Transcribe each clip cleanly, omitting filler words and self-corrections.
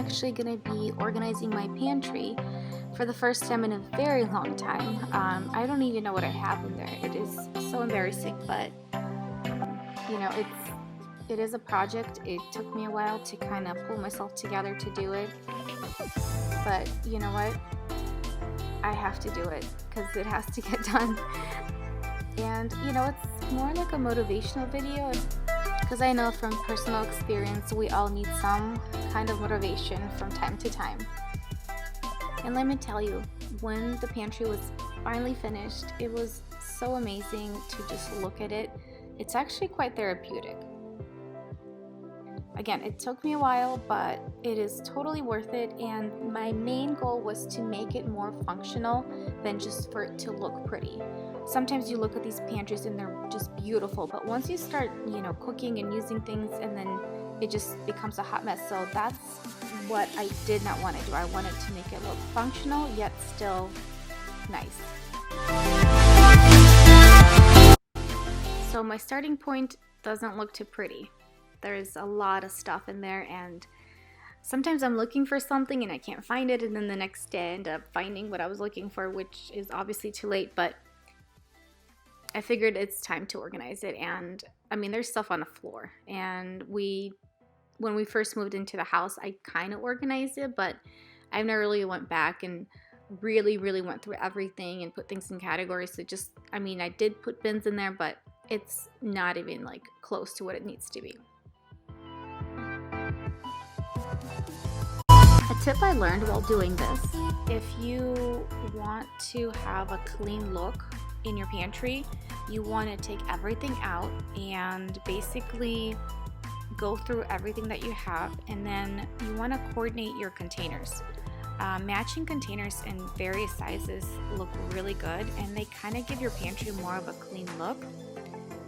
actually going to be organizing my pantry for the first time in a very long time. I don't even know what I have in there. It is so embarrassing, but you know, it is a project. It took me a while to kind of pull myself together to do it, but you know what? I have to do it because it has to get done. And you know, it's more like a motivational video because I know from personal experience we all need some kind of motivation from time to time. And let me tell you, when the pantry was finally finished, it was so amazing to just look at it. It's actually quite therapeutic. Again, it took me a while, but it is totally worth it, and my main goal was to make it more functional than just for it to look pretty. Sometimes you look at these pantries and they're just beautiful, but once you start, you know, cooking and using things, and then it just becomes a hot mess. So that's what I did not want to do. I wanted to make it look functional yet still nice. So my starting point doesn't look too pretty. There's a lot of stuff in there, and sometimes I'm looking for something and I can't find it, and then the next day I end up finding what I was looking for, which is obviously too late, but I figured it's time to organize it. And I mean, there's stuff on the floor, and when we first moved into the house, I kind of organized it, but I've never really went back and really went through everything and put things in categories. So just, I mean, I did put bins in there, but it's not even like close to what it needs to be. A tip I learned while doing this: if you want to have a clean look in your pantry, you want to take everything out and basically go through everything that you have, and then you want to coordinate your containers. Matching containers in various sizes look really good, and they kind of give your pantry more of a clean look,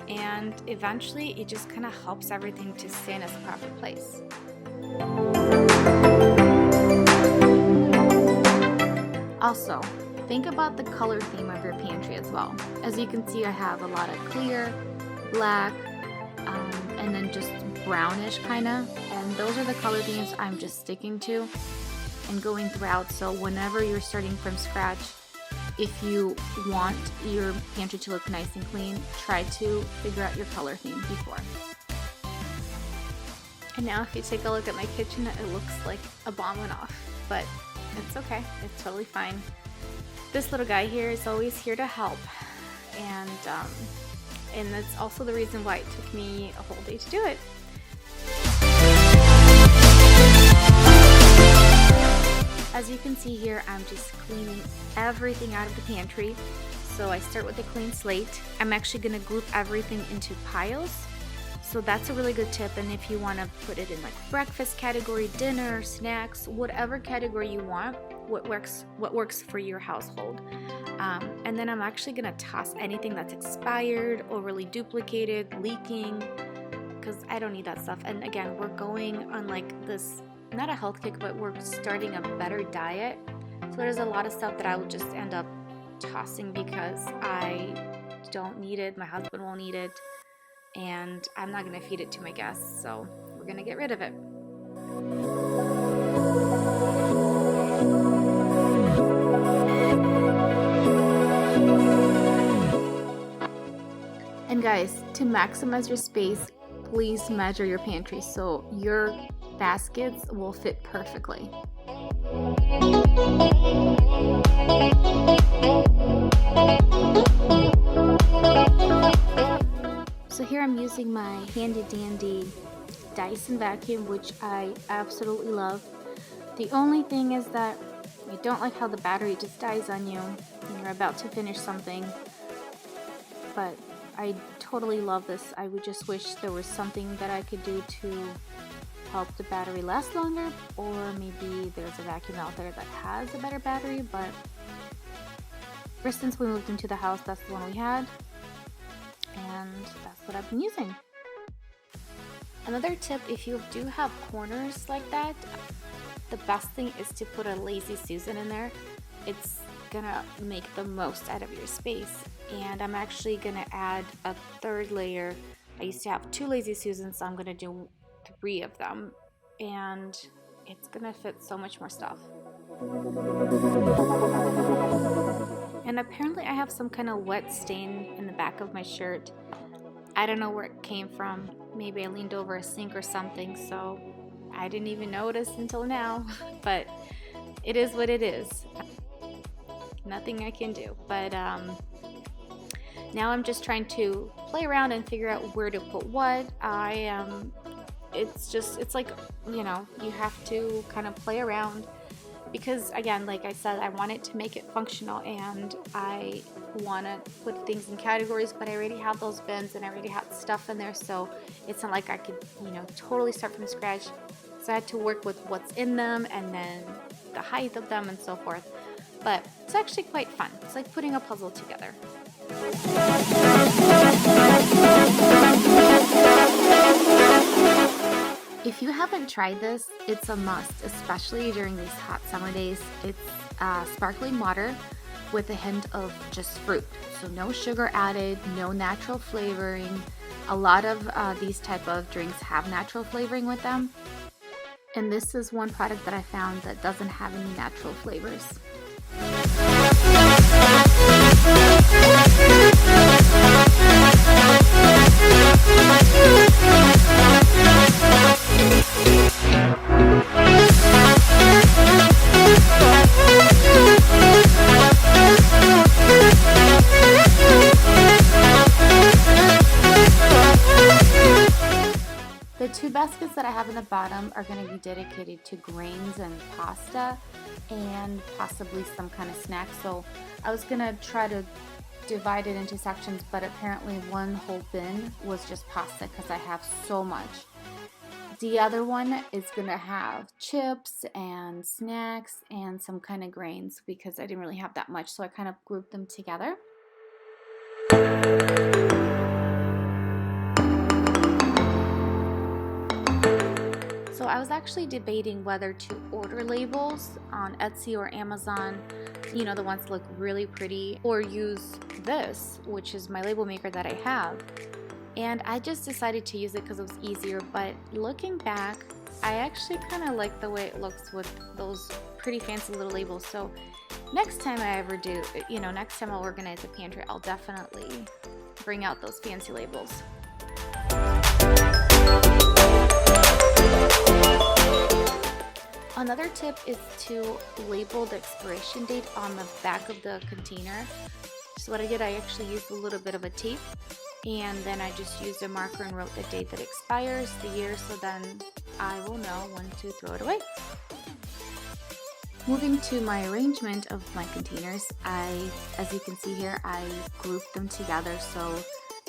and eventually it just kind of helps everything to stay in its proper place. Also, think about the color theme of your pantry as well. As you can see, I have a lot of clear, black, and then just brownish kind of, and those are the color themes I'm just sticking to and going throughout. So whenever you're starting from scratch, if you want your pantry to look nice and clean, try to figure out your color theme before. And now if you take a look at my kitchen, it looks like a bomb went off, but it's okay, it's totally fine. This little guy here is always here to help, and that's also the reason why it took me a whole day to do it. As you can see here, I'm just cleaning everything out of the pantry. So I start with a clean slate. I'm actually going to group everything into piles. So that's a really good tip, and if you want to put it in like breakfast category, dinner, snacks, whatever category you want, what works for your household. And then I'm actually going to toss anything that's expired, overly duplicated, leaking, because I don't need that stuff. And again, we're going on like this, not a health kick, but we're starting a better diet. So there's a lot of stuff that I will just end up tossing because I don't need it, my husband won't eat it, and I'm not going to feed it to my guests, so we're going to get rid of it. And guys, to maximize your space, please measure your pantry so your baskets will fit perfectly. So here I'm using my handy dandy Dyson vacuum, which I absolutely love. The only thing is that I don't like how the battery just dies on you when you're about to finish something, but I totally love this. I would just wish there was something that I could do to help the battery last longer, or maybe there's a vacuum out there that has a better battery, but ever since we moved into the house, that's the one we had, and that's what I've been using. Another tip, if you do have corners like that, the best thing is to put a Lazy Susan in there. It's gonna make the most out of your space. And I'm actually gonna add a third layer. I used to have 2 Lazy Susans, so I'm gonna do 3 of them. And it's gonna fit so much more stuff. And apparently I have some kind of wet stain in the back of my shirt. I don't know where it came from. Maybe I leaned over a sink or something, so I didn't even notice until now. But it is what it is. Nothing I can do. But now I'm just trying to play around and figure out where to put what. It's like, you know, you have to kind of play around, because again, like I said, I want it to make it functional, and I want to put things in categories, but I already have those bins and I already have stuff in there, so it's not like I could, you know, totally start from scratch. So I had to work with what's in them and then the height of them and so forth. But it's actually quite fun. It's like putting a puzzle together. If you haven't tried this, it's a must, especially during these hot summer days. It's sparkling water with a hint of just fruit. So no sugar added, no natural flavoring. A lot of these type of drinks have natural flavoring with them. And this is one product that I found that doesn't have any natural flavors. The two baskets that I have in the bottom are going to be dedicated to grains and pasta and possibly some kind of snack. So I was going to try to divide it into sections, but apparently one whole bin was just pasta because I have so much. The other one is going to have chips and snacks and some kind of grains because I didn't really have that much, so I kind of grouped them together. So I was actually debating whether to order labels on Etsy or Amazon, you know, the ones that look really pretty, or use this, which is my label maker that I have. And I just decided to use it because it was easier, but looking back, I actually kind of like the way it looks with those pretty fancy little labels. So next time I ever do, you know, next time I'll organize a pantry, I'll definitely bring out those fancy labels. Another tip is to label the expiration date on the back of the container. So what I did, I actually used a little bit of a tape, and then I just used a marker and wrote the date that expires, the year, so then I will know when to throw it away. Moving to my arrangement of my containers, as you can see here, I grouped them together, so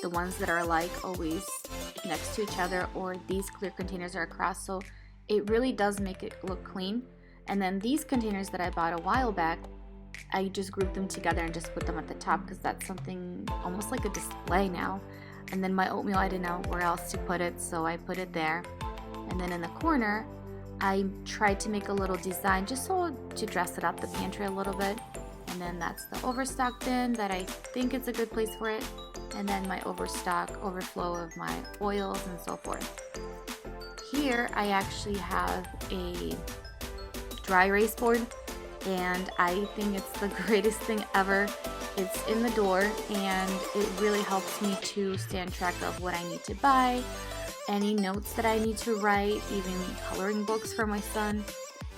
the ones that are alike always next to each other, or these clear containers are across, so it really does make it look clean. And then these containers that I bought a while back, I just grouped them together and just put them at the top because that's something almost like a display now. And then my oatmeal, I didn't know where else to put it, so I put it there. And then in the corner, I tried to make a little design just so to dress it up, the pantry a little bit. And then that's the overstock bin that I think it's a good place for it. And then my overflow of my oils and so forth. Here I actually have a dry erase board, and I think it's the greatest thing ever. It's in the door, and it really helps me to stay on track of what I need to buy, any notes that I need to write, even coloring books for my son.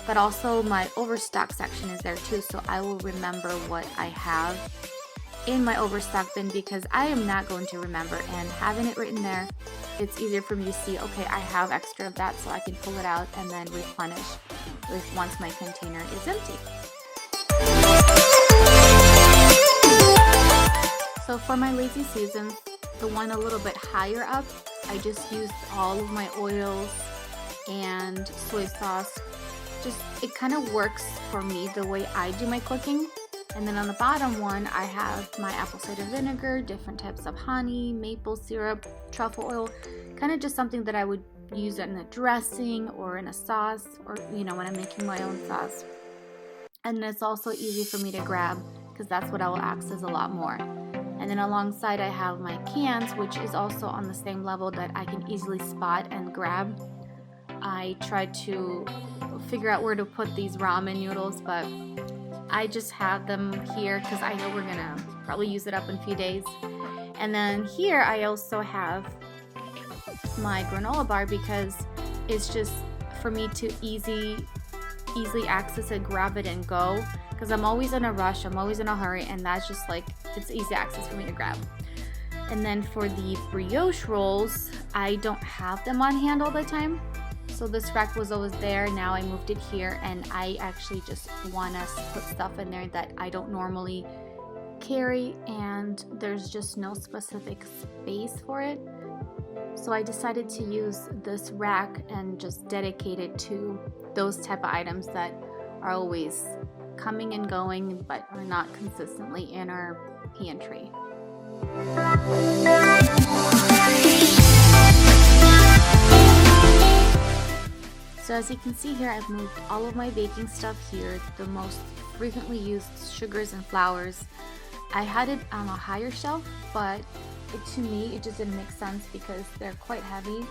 But also my overstock section is there too, so I will remember what I have in my overstock bin because I am not going to remember, and having it written there, it's easier for me to see, okay, I have extra of that, so I can pull it out and then replenish once my container is empty. So for my lazy seasons, the one a little bit higher up, I just used all of my oils and soy sauce. It kind of works for me the way I do my cooking. And then on the bottom one, I have my apple cider vinegar, different types of honey, maple syrup, truffle oil, kind of just something that I would use in a dressing or in a sauce, or, you know, when I'm making my own sauce. And it's also easy for me to grab because that's what I will access a lot more. And then alongside I have my cans, which is also on the same level that I can easily spot and grab. I tried to figure out where to put these ramen noodles, but I just have them here because I know we're gonna probably use it up in a few days. And then here I also have my granola bar because it's just for me to easily access it, grab it and go, because I'm always in a rush, I'm always in a hurry, and that's just like, it's easy access for me to grab. And then for the brioche rolls, I don't have them on hand all the time, so this rack was always there. Now I moved it here, and I actually just want to put stuff in there that I don't normally carry, and there's just no specific space for it. So I decided to use this rack and just dedicate it to those type of items that are always coming and going but are not consistently in our pantry. So as you can see here, I've moved all of my baking stuff here. The most frequently used sugars and flours, I had it on a higher shelf, but to me it just didn't make sense because they're quite heavy,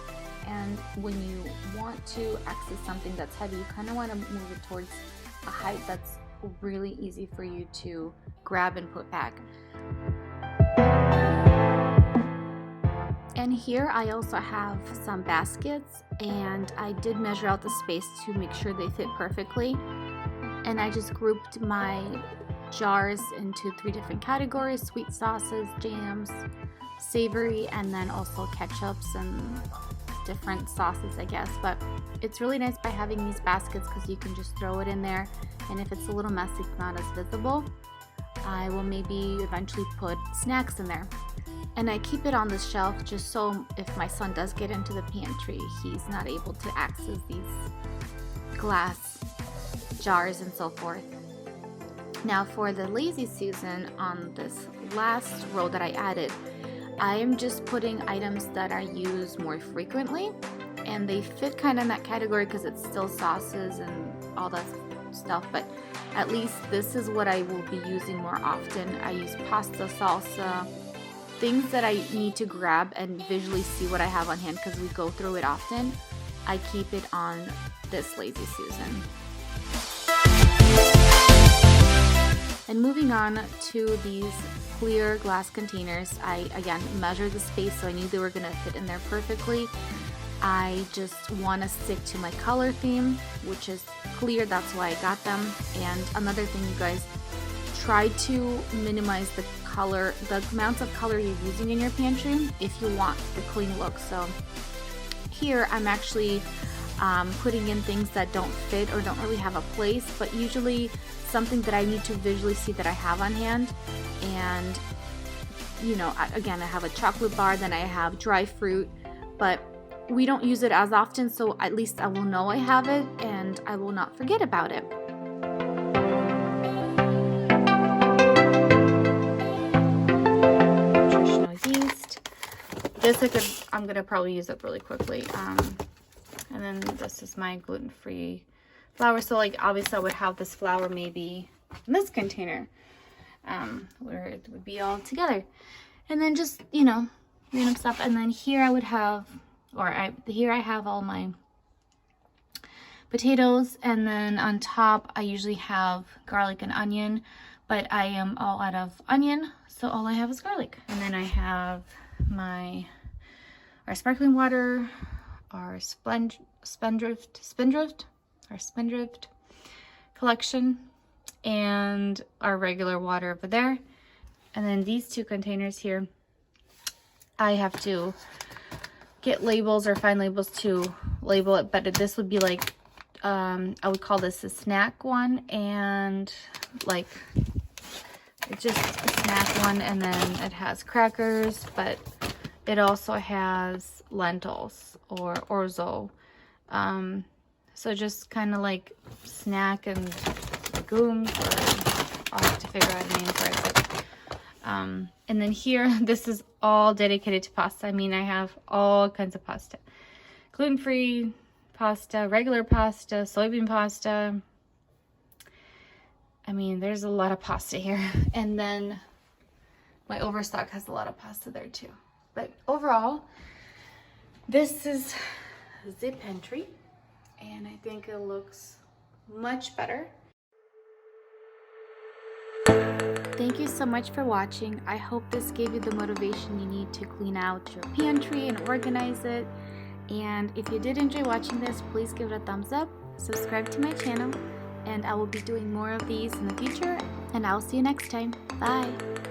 and when you want to access something that's heavy, you kind of want to move it towards a height that's really easy for you to grab and put back. And here I also have some baskets, and I did measure out the space to make sure they fit perfectly, and I just grouped my jars into 3 different categories: sweet sauces, jams, savory, and then also ketchups and different sauces, I guess. But it's really nice by having these baskets because you can just throw it in there, and if it's a little messy, it's not as visible. I will maybe eventually put snacks in there. And I keep it on the shelf just so if my son does get into the pantry, he's not able to access these glass jars and so forth. Now for the lazy Susan, on this last row that I added, I am just putting items that I use more frequently, and they fit kind of in that category because it's still sauces and all that stuff, but at least this is what I will be using more often. I use pasta, salsa, things that I need to grab and visually see what I have on hand because we go through it often. I keep it on this lazy Susan. And moving on to these clear glass containers, I again measured the space so I knew they were going to fit in there perfectly. I just want to stick to my color theme, which is clear. That's why I got them. And another thing, you guys, try to minimize the amounts of color you're using in your pantry if you want the clean look. So here I'm actually putting in things that don't fit or don't really have a place, but usually something that I need to visually see that I have on hand. And you know, again, I have a chocolate bar, then I have dry fruit, but we don't use it as often, so at least I will know I have it and I will not forget about it. Nutritional yeast. This I'm gonna probably use up really quickly. And then this is my gluten-free flour. So like obviously I would have this flour maybe in this container, where it would be all together. And then just, you know, random stuff. And then here I would have, here I have all my potatoes, and then on top I usually have garlic and onion, but I am all out of onion, so all I have is garlic. And then I have our sparkling water, our Spindrift collection, and our regular water over there. And then these 2 containers here, I have to get labels or find labels to label it, but this would be like, I would call this a snack one, and like it's just a snack one, and then it has crackers, but it also has lentils or orzo. So just kind of like snack and legumes, or I'll have to figure out a name for it. But, and then here, this is all dedicated to pasta. I mean, I have all kinds of pasta. Gluten-free pasta, regular pasta, soybean pasta. I mean, there's a lot of pasta here. And then my overstock has a lot of pasta there too. But overall, this is the pantry. and I think it looks much better. Thank you so much for watching. I hope this gave you the motivation you need to clean out your pantry and organize it. And if you did enjoy watching this, please give it a thumbs up, subscribe to my channel, and I will be doing more of these in the future, and I'll see you next time. Bye!